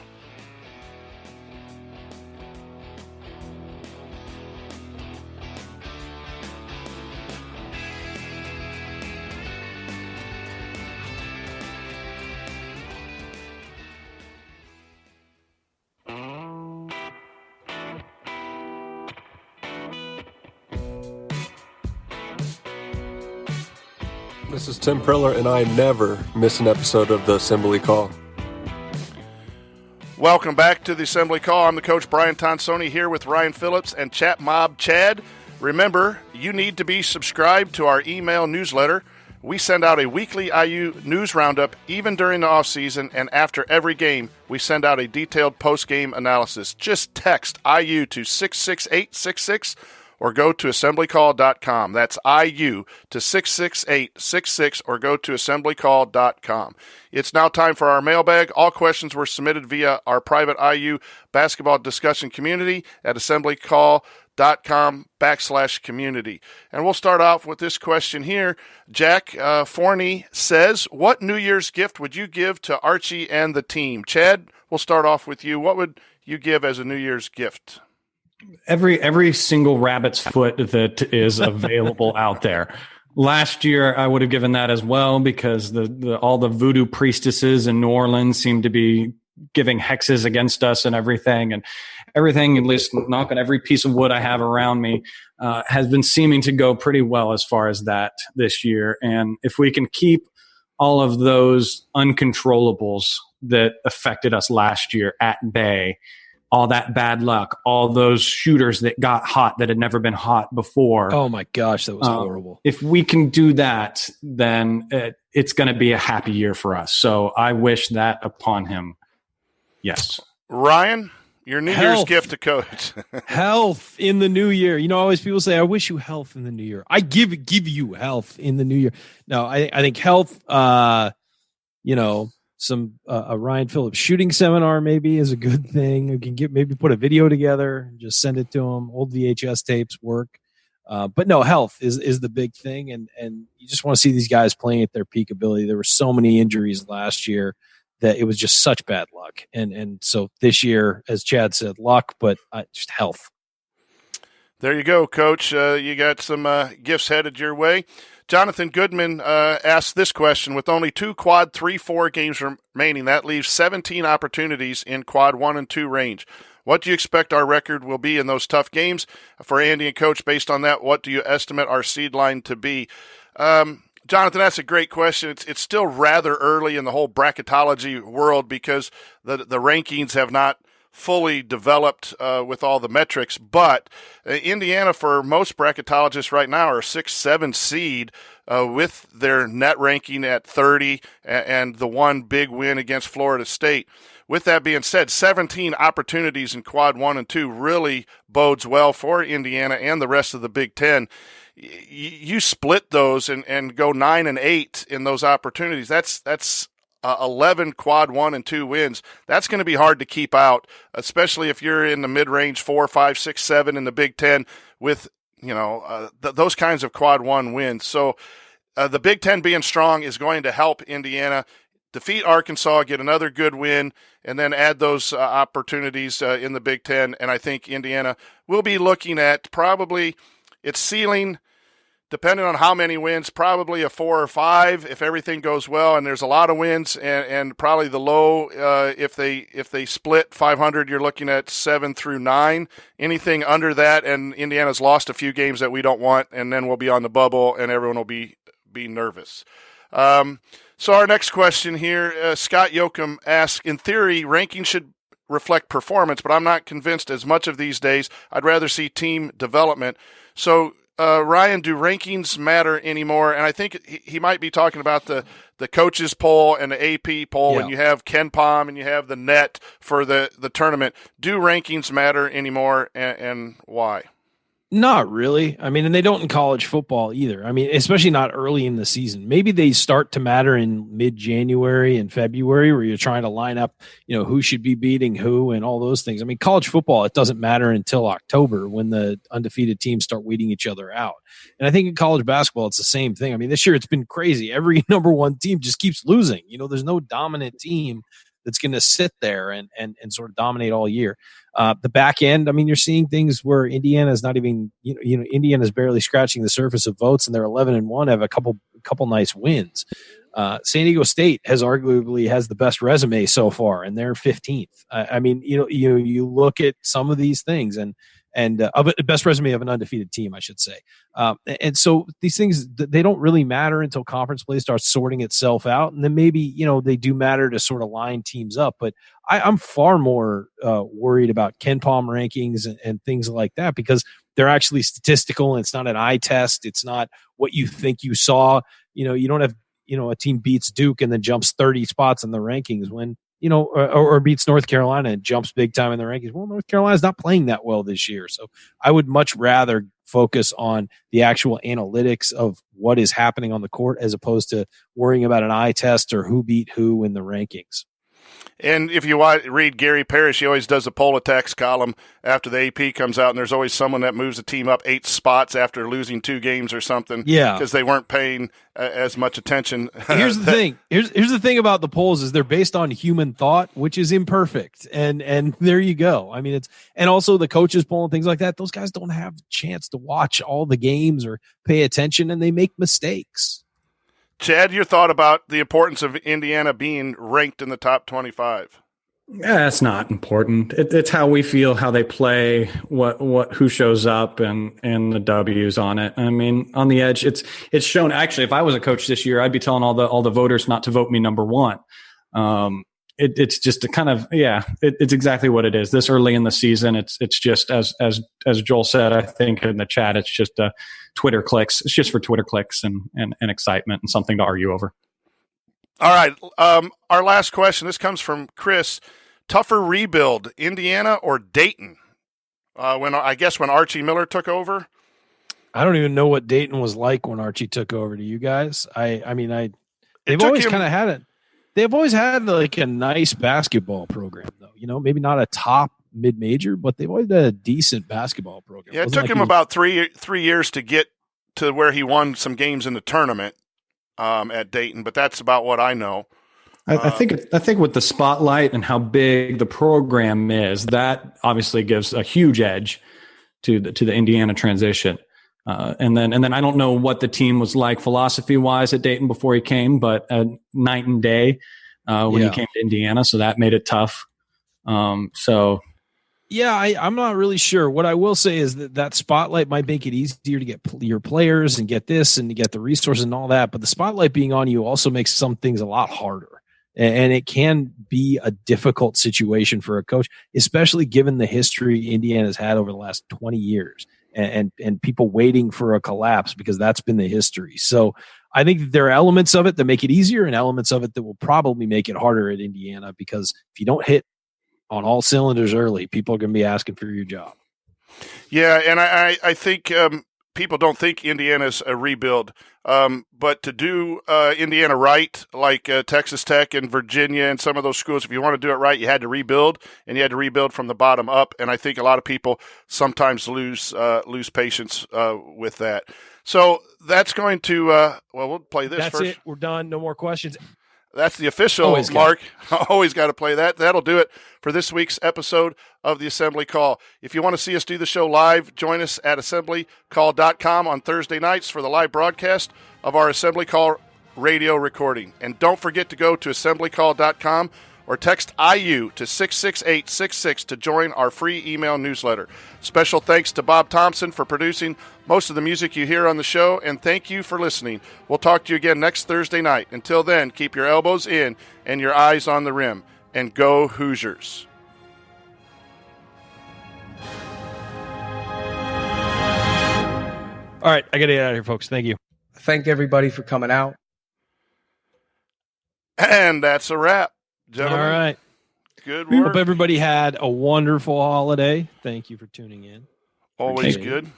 This is Tim Priller, and I never miss an episode of the Assembly Call. Welcome back to the Assembly Call. I'm the coach, Brian Tonsoni, here with Ryan Phillips and Chatmob Chad. Remember, you need to be subscribed to our email newsletter. We send out a weekly IU news roundup even during the offseason, and after every game, we send out a detailed post-game analysis. Just text IU to 66866 or go to assemblycall.com. That's IU to 66866 or go to assemblycall.com. It's now time for our mailbag. All questions were submitted via our private IU basketball discussion community at assemblycall.com/community. And we'll start off with this question here. Jack Forney says, what New Year's gift would you give to Archie and the team? Chad, we'll start off with you. What would you give as a New Year's gift? Every single rabbit's foot that is available out there. Last year, I would have given that as well because all the voodoo priestesses in New Orleans seem to be giving hexes against us and everything. And everything, at least knock on every piece of wood I have around me, has been seeming to go pretty well as far as that this year. And if we can keep all of those uncontrollables that affected us last year at bay, all that bad luck, all those shooters that got hot that had never been hot before. Oh my gosh, that was horrible. If we can do that, then it's going to be a happy year for us. So I wish that upon him. Yes. Ryan, your New Year's gift to coach. Health in the new year. You know, always people say, I wish you health in the new year. I give you health in the new year. No, I think health, some a Ryan Phillips shooting seminar maybe is a good thing. You can maybe put a video together and just send it to them. Old VHS tapes work. But no, health is the big thing. And you just want to see these guys playing at their peak ability. There were so many injuries last year that it was just such bad luck. And so this year, as Chad said, luck, but just health. There you go, Coach. You got some gifts headed your way. Jonathan Goodman asked this question. With only 2 quad 3-4 games remaining, that leaves 17 opportunities in quad 1 and 2 range. What do you expect our record will be in those tough games? For Andy and Coach, based on that, what do you estimate our seed line to be? Jonathan, that's a great question. It's still rather early in the whole bracketology world because the rankings have not fully developed with all the metrics, but Indiana, for most bracketologists right now, are 6-7 seed with their net ranking at 30 and the one big win against Florida State. With that being said, 17 opportunities in quad 1 and 2 really bodes well for Indiana and the rest of the Big Ten. You split those and go 9 and 8 in those opportunities. That's 11 quad 1 and 2 wins. That's going to be hard to keep out, especially if you're in the mid-range 4, 5, 6, 7 in the Big Ten with, those kinds of quad 1 wins. So the Big Ten being strong is going to help Indiana defeat Arkansas, get another good win, and then add those opportunities in the Big Ten. And I think Indiana will be looking at probably its ceiling, depending on how many wins, probably a 4 or 5 if everything goes well, and there's a lot of wins, and probably the low if they split 500, you're looking at 7 through 9. Anything under that, and Indiana's lost a few games that we don't want, and then we'll be on the bubble, and everyone will be nervous. So our next question here, Scott Yoakum asks, in theory, ranking should reflect performance, but I'm not convinced as much of these days. I'd rather see team development. So Ryan, do rankings matter anymore? And I think he might be talking about the coaches poll and the AP poll, and you have Ken Pom and you have the net for the tournament. Do rankings matter anymore, and why? Not really. I mean, and they don't in college football either. I mean, especially not early in the season. Maybe they start to matter in mid-January and February where you're trying to line up, who should be beating who and all those things. I mean, college football, it doesn't matter until October when the undefeated teams start weeding each other out. And I think in college basketball, it's the same thing. I mean, this year it's been crazy. Every number one team just keeps losing. There's no dominant team that's going to sit there and sort of dominate all year. The back end, I mean, you're seeing things where Indiana's not even, Indiana's barely scratching the surface of votes, and they're 11-1, have a couple nice wins. San Diego State arguably has the best resume so far, and they're 15th. I mean, you look at some of these things, and the best resume of an undefeated team, I should say. And so these things, they don't really matter until conference play starts sorting itself out. And then maybe, they do matter to sort of line teams up. But I'm far more worried about Ken Pom rankings and things like that, because they're actually statistical and it's not an eye test. It's not what you think you saw. You don't have, a team beats Duke and then jumps 30 spots in the rankings when, or beats North Carolina and jumps big time in the rankings. Well, North Carolina's not playing that well this year. So I would much rather focus on the actual analytics of what is happening on the court as opposed to worrying about an eye test or who beat who in the rankings. And if you read Gary Parrish, he always does a poll attacks column after the AP comes out, and there's always someone that moves the team up 8 spots after losing 2 games or something. Yeah, because they weren't paying as much attention. Here's the thing. Here's the thing about the polls is they're based on human thought, which is imperfect. And there you go. I mean, and also the coaches poll and things like that. Those guys don't have the chance to watch all the games or pay attention, and they make mistakes. Chad, your thought about the importance of Indiana being ranked in the top 25? Yeah, it's not important. It's how we feel, how they play, who shows up, and the W's on it. I mean, on the edge, it's shown. Actually, if I was a coach this year, I'd be telling all the voters not to vote me number one. It's just a kind of it's exactly what it is. This early in the season, it's just as Joel said, I think in the chat, it's just Twitter clicks. It's just for Twitter clicks and excitement and something to argue over. All right, our last question. This comes from Chris. Tougher rebuild, Indiana or Dayton? When Archie Miller took over. I don't even know what Dayton was like when Archie took over. To you guys, they've always kind of had it. They've always had like a nice basketball program, though. Maybe not a top mid-major, but they've always had a decent basketball program. Yeah, it took him about three years to get to where he won some games in the tournament at Dayton, but that's about what I know. I think with the spotlight and how big the program is, that obviously gives a huge edge to the Indiana transition. And then I don't know what the team was like philosophy wise at Dayton before he came, but night and day when he came to Indiana, so that made it tough. I'm not really sure. What I will say is that spotlight might make it easier to get your players and get this and to get the resources and all that. But the spotlight being on you also makes some things a lot harder. And it can be a difficult situation for a coach, especially given the history Indiana's had over the last 20 years and people waiting for a collapse, because that's been the history. So I think that there are elements of it that make it easier and elements of it that will probably make it harder at Indiana, because if you don't hit on all cylinders early, people are going to be asking for your job. Yeah, and I think people don't think Indiana's a rebuild, but to do Indiana right, like Texas Tech and Virginia and some of those schools, if you want to do it right, you had to rebuild, and you had to rebuild from the bottom up. And I think a lot of people sometimes lose patience with that. So that's going to we'll play this. That's first. It. We're done. No more questions. That's the official mark. Always got to play that. That'll do it for this week's episode of the Assembly Call. If you want to see us do the show live, join us at assemblycall.com on Thursday nights for the live broadcast of our Assembly Call radio recording. And don't forget to go to assemblycall.com or text IU to 66866 to join our free email newsletter. Special thanks to Bob Thompson for producing most of the music you hear on the show, and thank you for listening. We'll talk to you again next Thursday night. Until then, keep your elbows in and your eyes on the rim, and go Hoosiers. All right, I got to get out of here, folks. Thank you. Thank everybody for coming out. And that's a wrap, gentlemen. All right. Good work. Hope everybody had a wonderful holiday. Thank you for tuning in. Always good.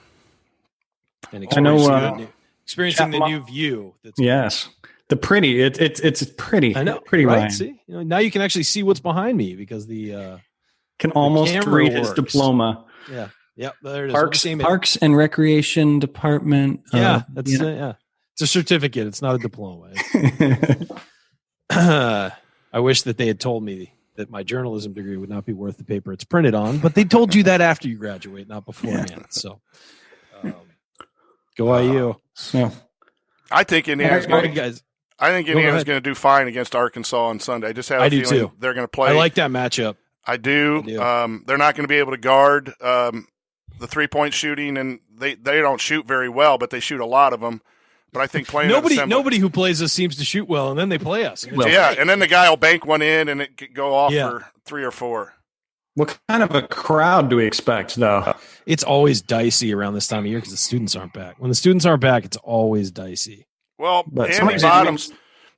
And I know, experiencing the new view. Yes. The pretty. It's pretty. I know. Pretty, right? Ryan. See? Now you can actually see what's behind me because the can almost read his diploma. Yeah. Yep. There it is. Parks and Recreation Department. Yeah. It's a certificate. It's not a diploma. I wish that they had told me that my journalism degree would not be worth the paper it's printed on, but they told you that after you graduate, not beforehand. Yeah. So, go IU. I think Indiana's going to do fine against Arkansas on Sunday. I just have a feeling too. They're going to play. I like that matchup. I do. They're not going to be able to guard the 3-point shooting, and they don't shoot very well, but they shoot a lot of them. But I think playing nobody who plays us seems to shoot well, and then they play us. And then the guy will bank one in, and it could go off for 3 or 4. What kind of a crowd do we expect, though? It's always dicey around this time of year because the students aren't back. When the students aren't back, it's always dicey. Well,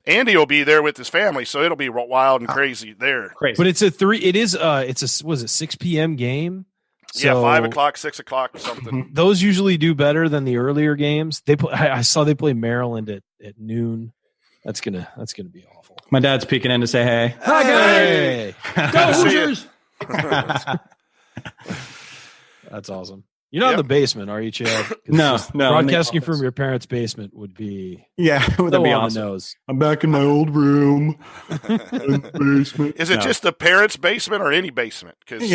Andy will be there with his family, so it'll be wild and crazy there. Crazy. But it's a 6 p.m. game? So, 5 o'clock, 6 o'clock, or something. Those usually do better than the earlier games. I saw they play Maryland at noon. That's gonna be awful. My dad's peeking in to say hey. Hey, go Hoosiers! That's awesome. You're not in the basement, are you, Chad? No. Broadcasting from your parents' basement would be that'd be awesome. Nose. I'm back in my old room. In the basement. Is it just the parents' basement or any basement? Because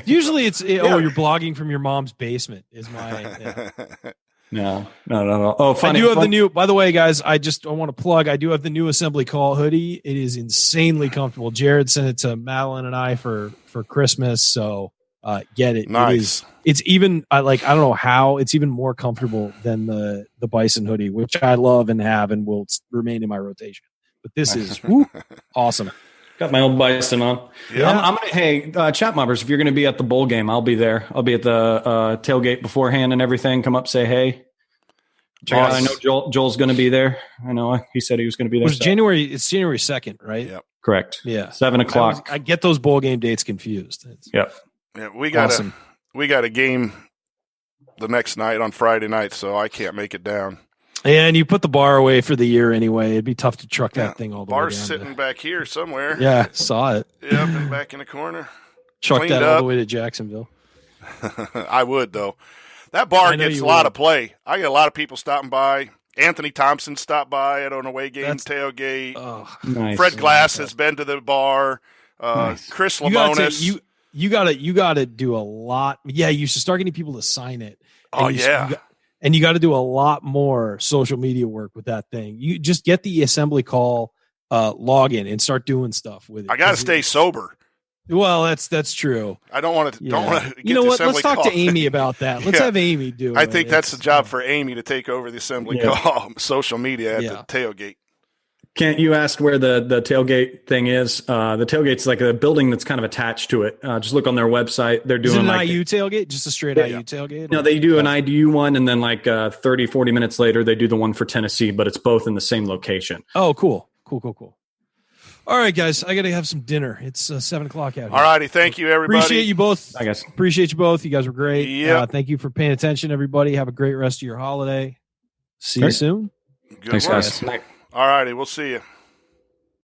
usually it's you're blogging from your mom's basement. Is my No. Oh, funny. I do have the new. By the way, guys, I want to plug. I do have the new Assembly Call hoodie. It is insanely comfortable. Jared sent it to Madeline and I for Christmas, so get it. Nice. It's even I don't know how it's even more comfortable than the Bison hoodie, which I love and have and will remain in my rotation. But this is awesome. Got my old Bison on. Yeah. I'm gonna. Hey, Chatmobbers, if you're gonna be at the bowl game, I'll be there. I'll be at the tailgate beforehand and everything. Come up, say hey. I know Joel's gonna be there. I know he said he was gonna be there. It's January 2nd, right? Yep. Correct. Yeah. 7 o'clock. I get those bowl game dates confused. Yep. Yeah, we got a game the next night on Friday night, so I can't make it down. And you put the bar away for the year anyway. It'd be tough to truck that thing all the way down. Bar's sitting back here somewhere. Yeah, saw it. Yep, and back in the corner. Truck that all the way to Jacksonville. I would, though. That bar gets a lot of play. I get a lot of people stopping by. Anthony Thompson stopped by at an away game tailgate. Nice. Fred Glass has been to the bar. Nice. Chris Lamonis. You gotta do a lot. Yeah, you should start getting people to sign it. And you got to do a lot more social media work with that thing. You just get the Assembly Call login and start doing stuff with it. I got to stay sober. Well, that's true. I don't want to. Yeah. Don't want to. You know what? Let's talk to Amy about that. Let's have Amy do it. I think that's the job for Amy to take over the Assembly Call social media at the tailgate. Can't you ask where the tailgate thing is? The tailgate's like a building that's kind of attached to it. Just look on their website. They're doing an IU tailgate, just a straight IU tailgate? No, they do an IU one, and then 30, 40 minutes later, they do the one for Tennessee, but it's both in the same location. Oh, cool. All right, guys, I got to have some dinner. It's 7 o'clock out here. All righty, thank you, everybody. Appreciate you both. I guess. Appreciate you both. You guys were great. Yeah. Thank you for paying attention, everybody. Have a great rest of your holiday. See you soon. Good work. Thanks, guys. All righty, we'll see you.